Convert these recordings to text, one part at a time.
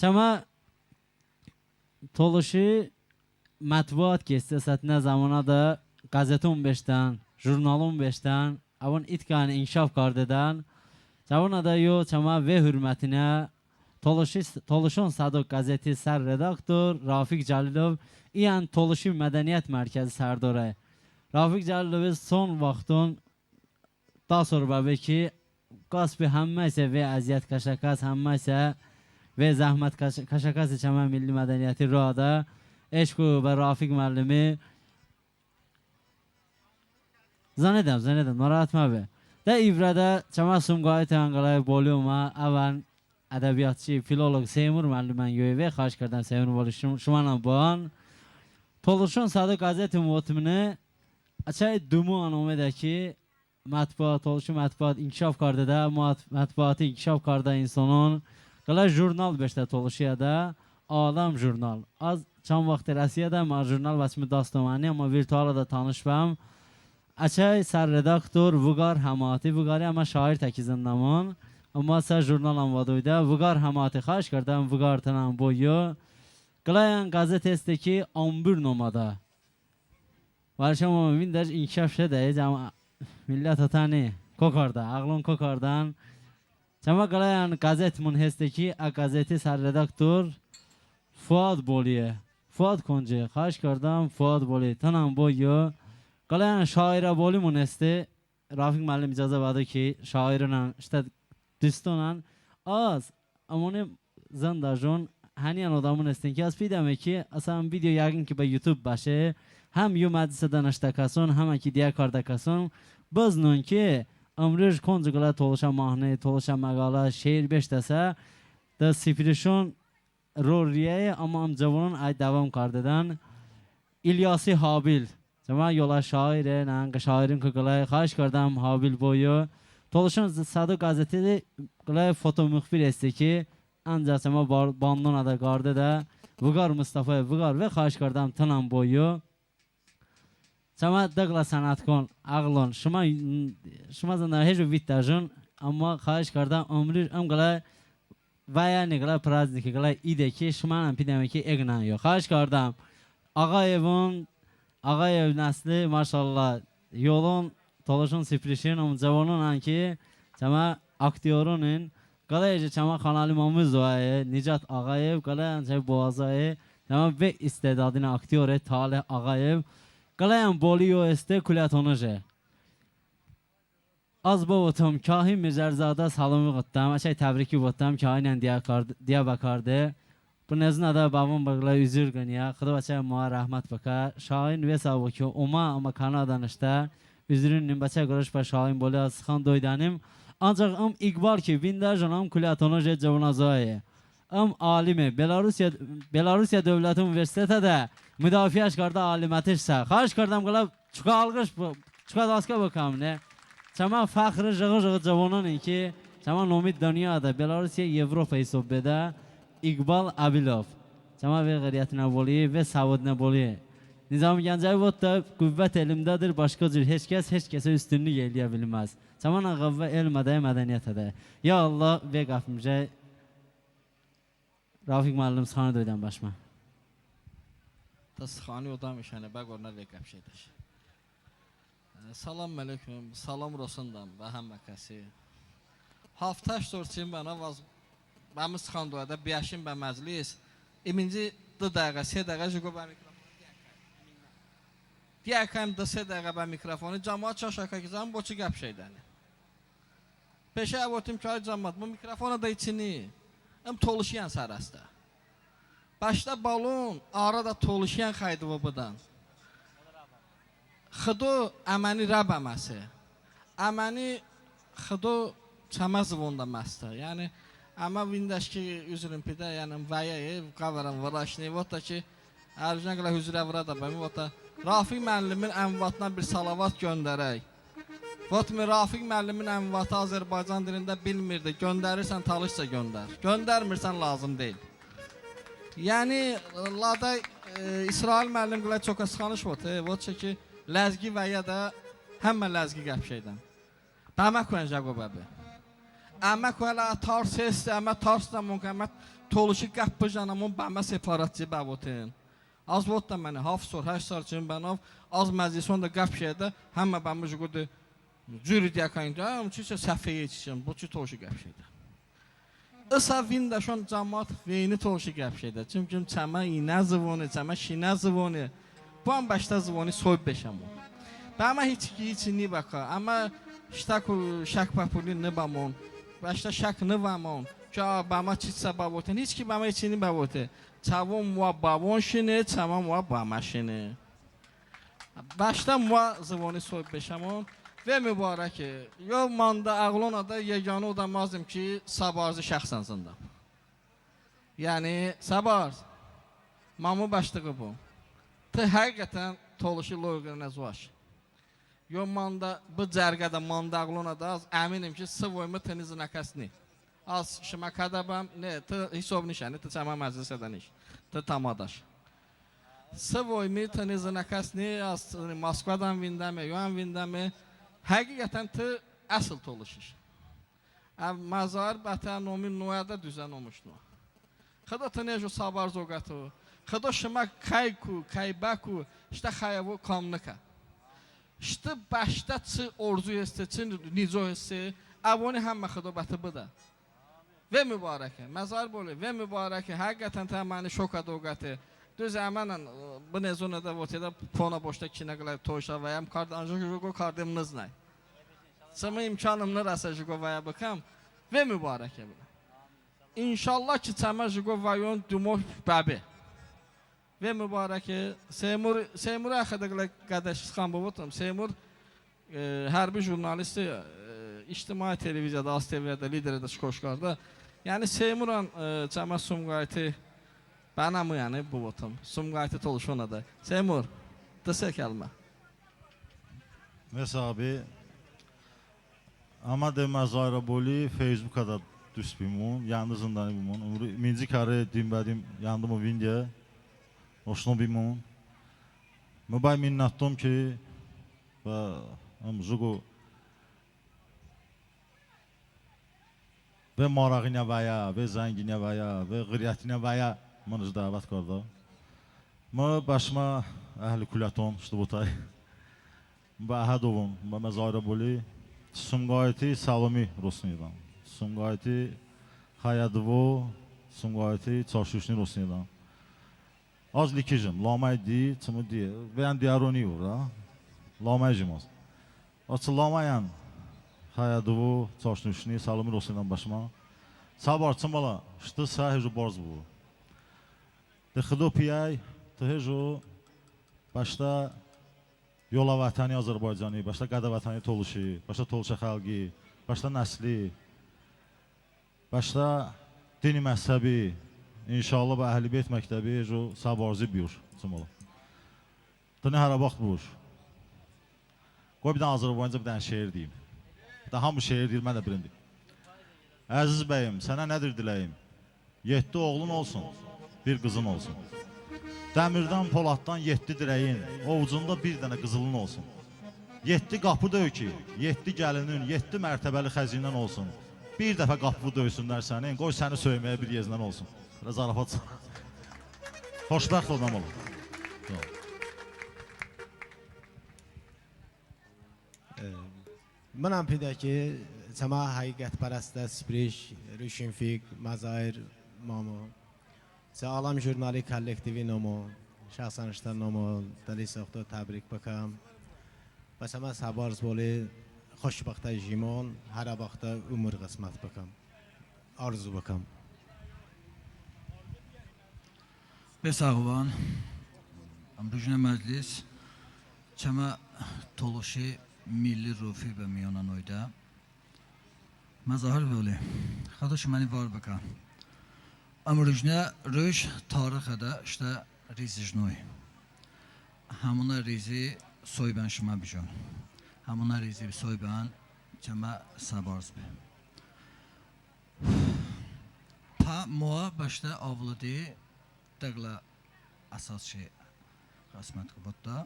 Çama Toluşu matbuat geçti ne zamana da gazete 15'ten, jurnal 15'ten, avun itkanı inkişaf kardeden, çavuna da yo çama ve hürmetine Toluşun Sadok gazeti ser redaktör Rafik Calilov iyan Toluşu Medeniyet Merkezi Serdor'a. Rafik Calilov'un son vaxtın daha sonra belki qasbi həmməysə və əziyyət kaşakas həmməysə və zəhmət kaşakas çəmən milli mədəniyyəti rada eşqu və Rafik müəllimi zannedem narahat məbi də İvrədə çəmən Sumqayı Tənqalay Boliyoma əvən ədəbiyyatçı, filolog Seymur müəllimən yoyvə xahiş kərdən Seymur Boli şumanla buan Toluşun Sadı gazeti muvatimini açay dumu anomedəki matbuat, Toluşu matbuat inkişaf kardı da matbuatı inkişaf kardı insanın qala jurnal beşte Toluşuya da Alam jurnal az çam vaxt rəsiyə də ma jurnal vəsimi dastamani amma virtuala da tanışbam açay ser redaktor Vüqar Həmati Vüqarı amma şair təkizindamın amma sər jurnal anvaduyda Vüqar Həmati xahiş kardam Vüqar tanan boyu qalayan gazetesteki 11 nomada varşam vindaj inkişaf şedəyiz amma millet atani kokarda, ağlın kokardan. Çama qalayan gazet munhesteki a gazeti ser redaktör Fuad Boliye. Fuad Konce, xahiş kardam Fuad Boli. Tanam boyu. Qalayan şaira Boli munhesti. Rafik müəllim icazə verdi ki, şairlə, işte düstuna az. Ama onu zandajon haniyan odamın estin ki, az pideme ki, asan video yaqin ki, YouTube başı. Hem yu məclisə danışdakasun, hem ki diğer kardakasun. Baznun ki amrıj konjugala Toluşa mahnı, Toluşa məqala, şeir 5 dəsə da sifirişon roriye ama amcavunun ay devam kardıdan İlyasi Habil. Cama yola şaire, nanga şairin kıqalay, xahiş kardam Habil boyu. Toluşun Sadı gazeti qılay foto müxbir esti ki ancaq cama bandona da qardı da Vüqar Mustafa Vüqar ve xahiş kardam tanan boyu. Çama dağla sanatkon ağlon şuma zanda hejo vitajun amma xahiş kardam ömrü amqala vaya niqla prazdniki qala ide ki şumanam pideme ki egnan yo xahiş kardam Ağayev nəsli maşallah yolun Toluşun sifrişin amcavanın anki çama aktyorunun qala ece çama Xanali Mamuzovay Nicat Ağayev qala anca Boğazay çama ve istedadını aktyor Talih Ağayev Qalayan Boliyo este kulatonoje. Az bovutum kahi Mirzərzada salımı qıttam. Açay təbriki qıttam kahinen diya bakardı. Bu nezin da babam bağla üzür qıniya. Xıdı açay muha rahmat baka. Şahin ve sabu ki oma ama Kanadanışda. Üzürün nimbaçay qırış pa Şahin Boli sıxan doydanim. Ancaq İqbal ki vindajonam kulatonoje cavunazayı. Alimi Belarusya Devlet Üniversitesi de müdafiə şkarda alimətirsə. Xahiş kardam qala çuqa alqış çuqa daska bakalım ne. Çama fəxri jığı cavanın ki çama nomid dünyada Belarusya Avropa'yı sohbede İqbal Abilov. Çama ve qariyyətinə boli ve savuduna boli. Nizam Gəncəyev da qüvvət elimdədir. Başqa cür heç kəsə üstünlük eləyə bilməz. Çama qavva elmədə mədəniyyətədə. Ya Allah ve qafimcə Rafik müəllim sıxanı döydən başma. Da sıxanı odam işəni bəq orna rəqəb şeydir. Salam aleyküm, salam Rosundan və həmməkəsi. Haftaş sorçayım bana vaz bəmi sıxan döyədə biyaşın bə məclis. İminci dı dəqiqə, se dəqiqə jüqo bə mikrofonu diyəkəm dı se dəqiqə bə mikrofonu cəmaat çaşaka gizəm boçu qəb şeydəni. Peşə əvotim ki ay cəmaat bu mikrofonu da içini Toluşuyan sərəstə. Başda balon, arada Toluşuyan xaydıvı budan. Xıdo əməni rəb əməsi. Əməni xıdo çəməzivonda məstə. Yəni, əmə vindaşki üzrün pidə, yəni vəyə qavaran varaşni, vota ki, ərcən qıla hüzürə vura da bəmi, vota Rafik müəllimin ənvatına bir salavat göndərək. Votmi Rafik müəllimin ənvatı Azərbaycan dilində bilmirdi. Göndərirsən talışsa göndər. Göndərmirsən lazım deyil. Yəni, lada İsrail müəllim qıla çox əsxanış vot. Vot ki, ləzgi və ya da həmmə ləzgi qəb şeydən. Bəmək vəncə qobəbi. Əmək vələ tars hesti, əmək tars da munk, əmək toluşu qapı janamın bəmə separatçı bəvotun. Az vot da mənə hafsor, 8 sal üçün bənov, az məclis onda qap şeydə, həmmə bəmə juqudu cürü diyakayın, çünkü səfəyə içişəm, bu çü toluşu qap şeydə. Isa vinda şon cəmat veyni toluşu qap şeydə, çünkü çəmə inə zıvonu, çəmə şinə zıvonu, bu an başda zıvonu soyub beşəm o. Bəmə hiç ni baka, ama ştaku şak papuli ne bamon, başta şak ne bamon, ka bəmə çit səbəbotun, hiç ki bəmə içini bəbotu. Çavun mua babon şini, çama mua bama şini. Başta mua zıvonu soyub beşəmon ve mübarək. Yo manda ağlona da yeganı odamazdım ki Sabarzı şəxsansında. Yani Sabarz, mamı başlığı bu. Tı həqiqətən toluşu loyğuna zuaş. Yo manda bu cərgədə manda ağlona da az əminim ki sıvoymu tenizin akasını. Az şıma kadabam ne tı hisobnişəni tı çama məclisədəniş. Tı tamadaş. Sıvoymu tenizin akasını az Moskvadan vindəmi, yoğan vindəmi həqiqətən tı əsl toluşuş. Mazar bətən nomin nuyada düzən olmuşdu. Xıda tı nejo Sabarz oqatı. Xıda şıma kayku, kaybaku, işte xayavu kamlıka. İşte başta çı orzu esti, çı nico esti, abone həmmə xıdobəti bu da. Ve mübarəkə, məzar bolu, ve mübarəkə, həqiqətən təməni şoka doqatı. Düz əmənən, bu nezonu da votiyada pona boşda kinə qılar toşa vəyəm, anca jugo kardımınız nə? Çımı imkanımını rəsə jugo vəyə bəkəm, ve mübarəkə bu. İnşallah ki çəmə jugo vəyon dumov bəbi. Ve mübareki Seymur axıda qardaş xan bovotum. Seymur hərbi jurnalisti, ictimai televiziyada, az TV'də, lideri şkoşkarda. Yani Seymuran cəmə Sumqayıtı bənamı yani bovotum. Sumqayıtı toluşuna da. Seymur, dəsə kəlmə. Mesela abi ama de mazara boli Facebook'da düz bimun, yandı zindani bimun. Minci karı dimbədim yandım o video. Hoşnu bimun. Mübay minnattom ki və amzugu və marağına vaya, və zənginə vaya, və qiriyyətinə vaya mənüz dəvət qarda. Mə başıma əhli kuləton, işte bu tay. Və əhədovun, və məzarə boli Sumqayıtı Salami Rosniydan. Sumqayıtı Hayadıvo, Sumqayıtı Çarşuşni Rosniydan. Az likijim, lamay di, çımı di, ben diyaroni ura, lamaycım az. Açı lamayan, hayadıvu, çarşnuşni, Salami Rosniydan başıma. Sabar çımala, ştı sahici borz bu. De xıdo piyay, tıhıcu, başta yola vətəni Azərbaycanı, başta qədə vətəni toluşu, başta toluşa xalqi, başta nəsli, başta dini məzhəbi, İnşallah və Əhlibeyt məktəbi Sabarzı buyur. Tını hər vaxt buyur. Qoy bir dənə Azərbaycanca bir dənə şeir deyim. Daha mı şeir deyil, mən də birindir. Əziz bəyim, sənə nədir diləyim? 7 oğlun olsun, bir qızın olsun. Dəmirdən, poladdan 7 dirəyin, ovucunda bir dənə qızılın olsun. 7 qapı döy ki, 7 gəlinin, 7 mərtəbəli xəzinən olsun. Bir dəfə qapı döysünlər sənin, qoy səni söyməyə bir yezindən olsun. Zarafat. Xoşbəxt adam olur. Mənəm pidəki çəmə həqiqət pərəstə Spriş, Rüşinfik, Mazayir Mamo, Alam Jurnali kollektivi nomu, şəxsanışlar nomu, dəli soxda təbrik bakam. Və çəmə Sabarz boli xoşbəxtə jimon, hər vaxtda umur qismət bakam. Arzu bakam. Besağıvan, Amrujna Məclis, Çəmə Toluşi Milli Rufi və Miyonan oyda. Məzahir vəli, xadoş məni var bəka. Amrujna Rüş tarixədə işte rizijnoy. Hamuna rizi soyban şıma bijon. Hamuna rizi soyban Çəmə Sabarz bi. Pa moa başta avladı Dagla asas şey qismət qubutda.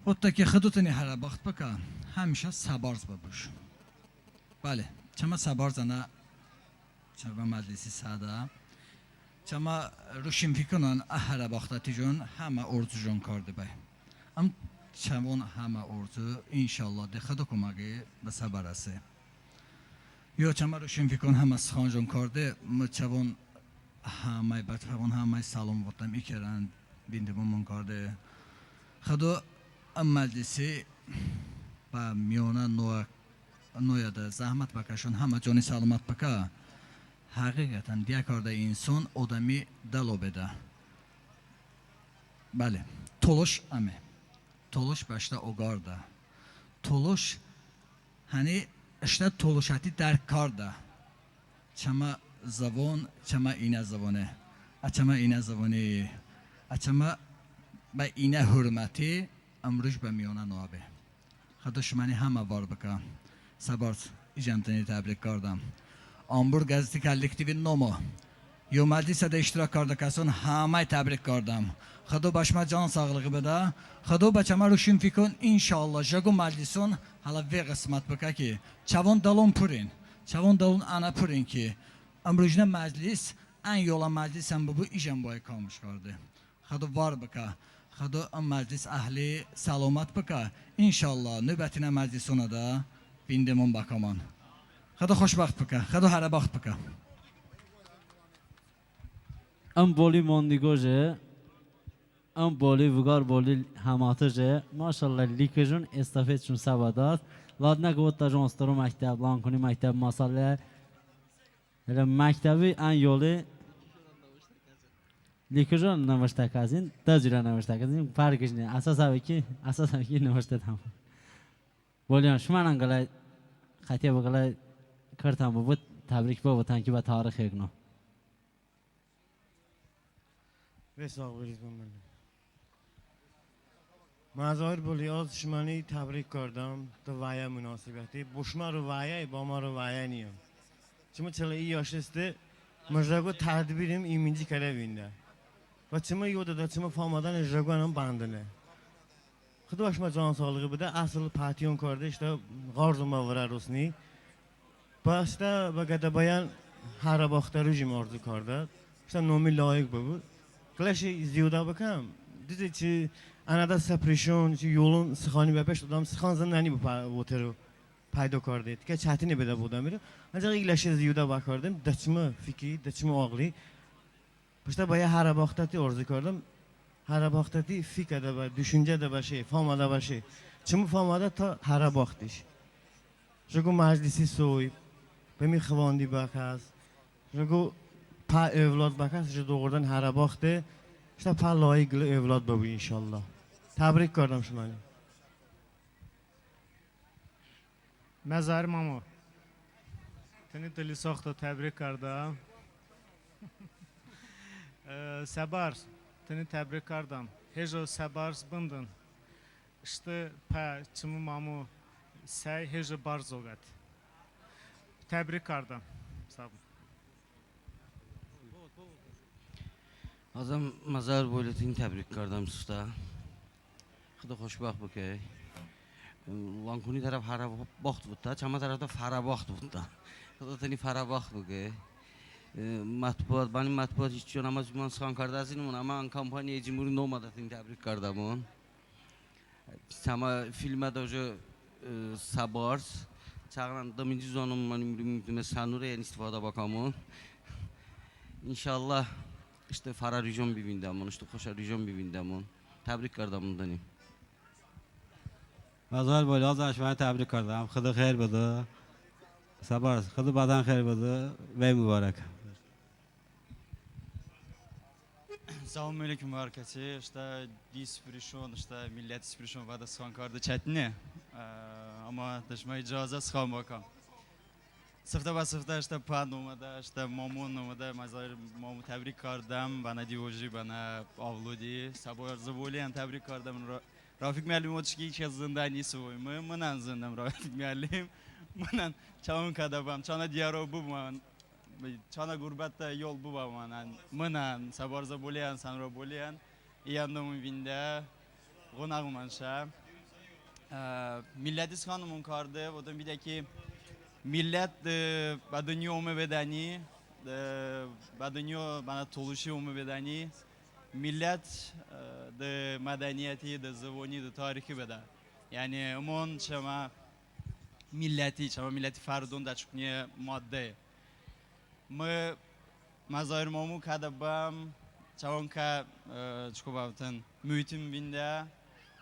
Butda ki xudutini hər vaxt baka həmişə Sabarz babuş. Bəli, Çəmə Sabarzana Çərvə Məclisi sada چما روشن فکران هر وقتی جون همه ارز جون کرده بای. ام چمون همه ارز انشالله دخدا کمکی به سبب رسه. یا چما روشن فکران همه سخن جون کرده چمون همه بچه‌ها همه سلام وطن میکردن بیندمون کرده. خدا ام مجلسی با میونه نویا ده زحمت بکشون همه جانی سلامت بکه. حقیقتا دیگه کرده انسان آدمی دلو بده. بله تلاش امه. تلاش باشته اوگارده. تلاش هنی اشته تلاشاتی در کارده. چما زبان چما اینه زبانه. اچما اینه زبانی. اچما با اینه حرمتی امروز به میانه نوابه. خدا شمانی همه بار بکن. سبارت ایجامتنی تبریک کردم. آمبور گازتی کالکتیوی نومو. یو مجلس ده اشتراک کرده کسان همه تبریک کردم. خدا باشما جان ساغلقی بده. خدا بچما روشن فکرون انشالله جگو مجلسون حالا وی قسمت بکه که چوان دلون پرین. چوان دلون آنا پرین که امروزنه مجلس ان yola meclis هم bu işen boya kalmış kardı. Xadı var baka. Xadı am meclis ahli selamat baka. İnşallah nöbetine meclis ona da bindemun bakaman. Xadı xoşbaxt baka. Xadı harabaxt baka. ام بولی موندیگوژه ام بولی وگار بولی هماتجه ماشالله لیکجون استافیتشون سوادات لاد نگوت تا جون استرو مکتب لانکونی مکتب مساله هر مکتبی ان یولی لیکجون نوشته کازین تجربه نوشته کازین فرقش نه اساس اوکی نوشته تام بولیان شما نگلای خطیه بگلای کرتام بود تبریک با تانکی با تاریخ یکنو بسیار بریز من مظاهر بولیاز شمانی تبریک کردم تو وایه مناسبتی بوشما رو وایه با ما رو وایه نیم چما چلا ای yaşlısı مجرگو تدبیریم ایمینجی کله بینده و چما یوده دا چما فامادن جرگوانم باندنه خود باشما جان سالگی بده اصل پاتیون کرده işte غارزما وره روسنی باشتا بگده باین هر باخته رژیم آرزو کرده işte nomi layık bu Klaşı ziyuda bakam. Dedi ki anada seprişon, ki yolun sıxani ve beş adam sıxanzın nani bu otero paydo kardı. Ki çatini bede budam biri. Ancak ilaşı ziyuda bakardım. Daçmı fikri, daçmı ağlı. Başta baya harabaxtati orzu kardım. Harabaxtati fikirde ve düşünce de başı, famada başı. Çımı famada ta harabaxtiş. Jogu meclisi soy. Bemi xvandi bakas. Jogu pa evlad bakas işte doğrudan harabaxtı. İşte pa layıklı evlad babu inşallah. Tebrik kardam şumani. مزار مامو تنی دلی ساخت و تبریک کردم سبارس تنی تبریک کردم هجو سبارس بندن işte pa çımı mamu say hejo barzogat tebrik kardam sağ olun. Azam mazar boyletini tebrik kardam usta. Xudo xoşbaxt bokey. Lankuni taraf harabaxt butta, çama tarafda farabaxt butta. Xudo tani farabaxt bokey. Matbuat, benim matbuat hiç yok ama ben sıkan kardeşim ama an kampanya cumhuriyet nomada tani tebrik kardamon. Çama filmde ojo sabars. Çağıran daminci zonum benim ümidime sanure en istifade bakamon. İnşallah işte Fara Rijon bibindamon, işte Xoşa Rijon bibindamon. Tebrik kardam dani. مزار بولیاز شما تبریک کردم خدا خیر بده صبر خدا بدن خیر بده و mübarek. Selamünaleyküm herkese. İşte disprişon, işte millet disprişon ve de sıkan kardı çetini. Ama dışma icazı sıkan bakalım. Sıfta işte pandumada, işte mamun numada, mazar mamu tebrik kardam. Bana diyoji, bana avludi. Sabah zaboliyen tebrik kardam. Rafik müellim o çıkı iki zindani soymu. Mınan zindam Rafik müellim. Mınan çağın kadabam, çana diyaro bu man. Çana gurbette yol bu man. Mınan sabah zaboliyen, sanro boliyen. İyandım vinde. Gonağım anşa. Milletiz hanımın kardı. O da bir de ki millet badınyomu bedeni به دنیا بنا طولشی اومه بدنی ملت ده مدنیتی ده زبانی ده تاریخی بده یعنی امون شما ملتی فردون در چکنی ماده ما مزایر مامو کده بام چون که چکو بافتن mühitim binde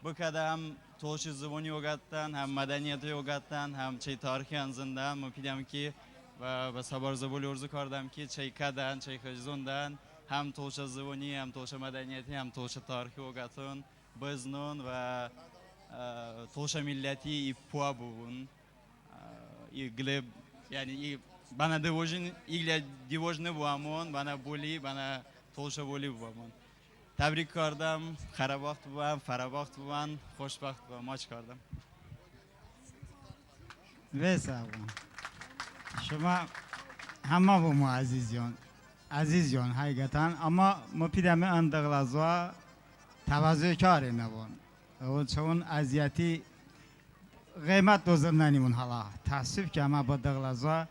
bu kadar hem tolşu zıvoni yogattan hem medeniyeti yogattan hem şey tarihi anzından mupidem ki ve sabar zaboli orzu kardam ki şey kadan şey hızundan hem tolşu zıvoni hem tolşu medeniyeti hem tolşu tarihi yogatın biznun ve tolşu milleti ipua buvun gleb yani bana devojin igle devojne bu amon bana boli bana tolşu boli bu amon تبریک کردم خراباخت بودم فراbaxt بودم خوشبخت بودم ماچ کردم بسیار شما همه با ما عزیزیان حقیقتا اما ما پیدم اندغلازوا توازوی کاری نبون و چون ازیتی قیمت دوزن نمیمون حالا تاسف که اما با دغلازوا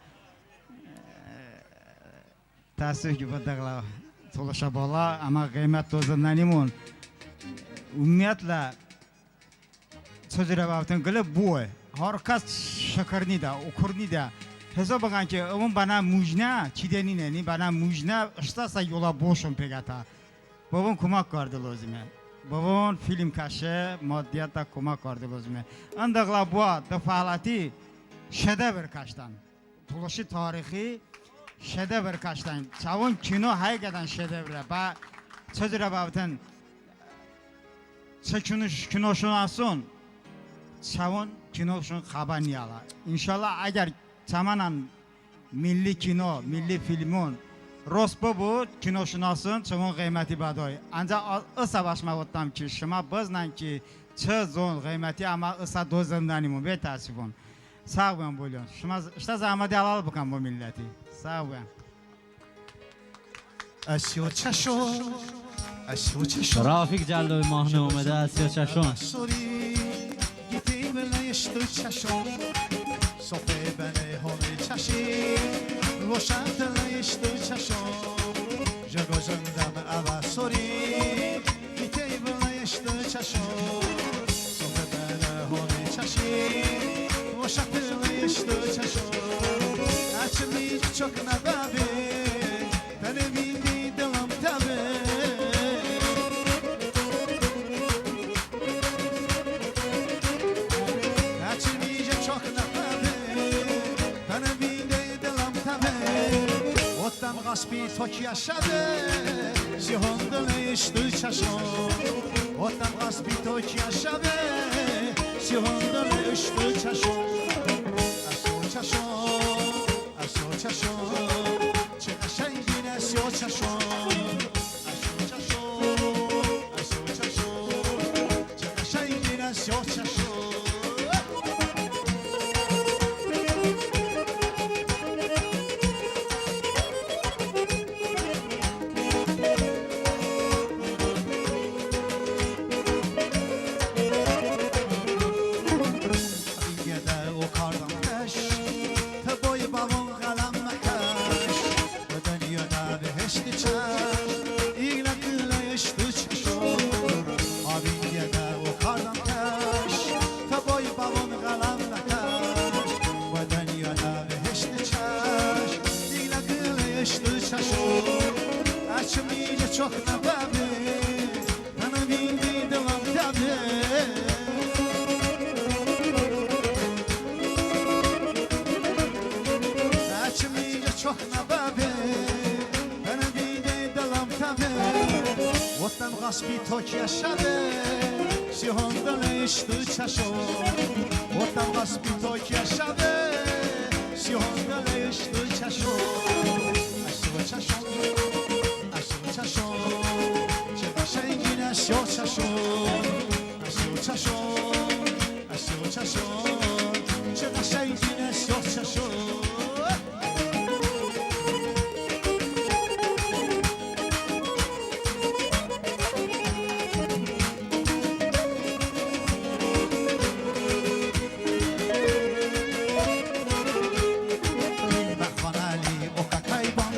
تاسف که با دغلازوا Tolaşa bala ama kıymet dozundan imun. Ümumiyetle sözüre baktın gülü bu. Harkas şekerni de, okurni de. Hesap bakın ki onun bana mujna, çideni ne, bana mujna istasa yola boşum pegata. Babam kumak kardı lazım. Babam film kaşı, maddiyata kumak kardı lazım. Andakla bu da faaliyeti şedevr kaçtan. Tolaşı tarihi شدور کاشتن چون کینو های کدن شدوره با چجوری بافتن چه کینوشون آسون چون کینوشون خبر نیالا انشالله اگر تماماً milli kino milli filmun راست بود کینوشون آسون چون قیمتی بدای انجا سواشما بودم که شما بزنن که چه زون قیمتی اما اسا دو زندانیمون به تاسفون sağ olun buluyorum. Şuna işte zahmeti alalım bakalım bu milleti. Sağ olun. اسیو چشم اسیو چشم رافیق جلوی ماهنه اومده اسیو چشم سوری گیتی بلایشت چشم صفه بنه همی چشی روشن تلایشت چشم جگو زندم اوا سوری گیتی بلایشت چشم صفه بنه همی چشی روشن تلایشت چشم اچمی çok nadabi benim indi devam tabi açmayacak çok nadabi benim indi devam tabi ottan gaspi tok yaşadı zihonda işte çaşo ottan gaspi tok yaşadı zihonda işte çaşo çaşo çaşo چه قشنگین است یا چشم چه قشنگین است یا چشم çok nababi bana bindi devam tabi açmayınca çok nababi bana bindi devam tabi ottan gaspi tok yaşadı sihondan işte çaşo ottan gaspi tok yaşadı sihondan işte çaşo aşıva çaşo çaşo çe قشنگین است یا چشو چشو چشو چه قشنگین است یا چشو بخوان علی او ککای بان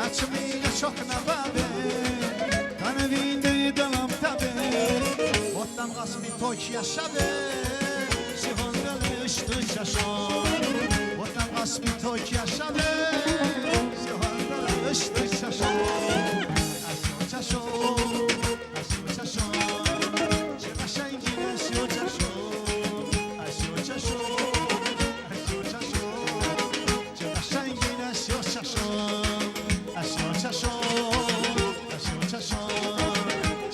Saçımıyla çok navabe Kanevinde dalam tabe Ottan kasmi tok yaşadı Sihondalı ıştı çaşan Ottan kasmi tok yaşadı Sihondalı ıştı çaşan Asiyo çaşan Asiyo çaşan Çevaşan yine asiyo çaşan Asiyo çaşan Asiyo çaşan Çevaşan yine asiyo çaşan Asiyo çaşan Asiyo çaşan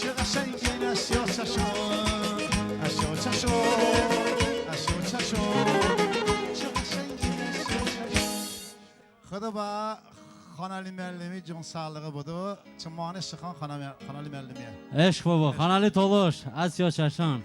Çevaşan yine asiyo çaşan Asiyo çaşan Asiyo çaşan Çevaşan yine asiyo çaşan Xıdı ba Xanali müəllimi can sağlığı budur. Çımani sıxan Xanali müəllimiyə. عشق بابا خانالی تولوش از یا چشان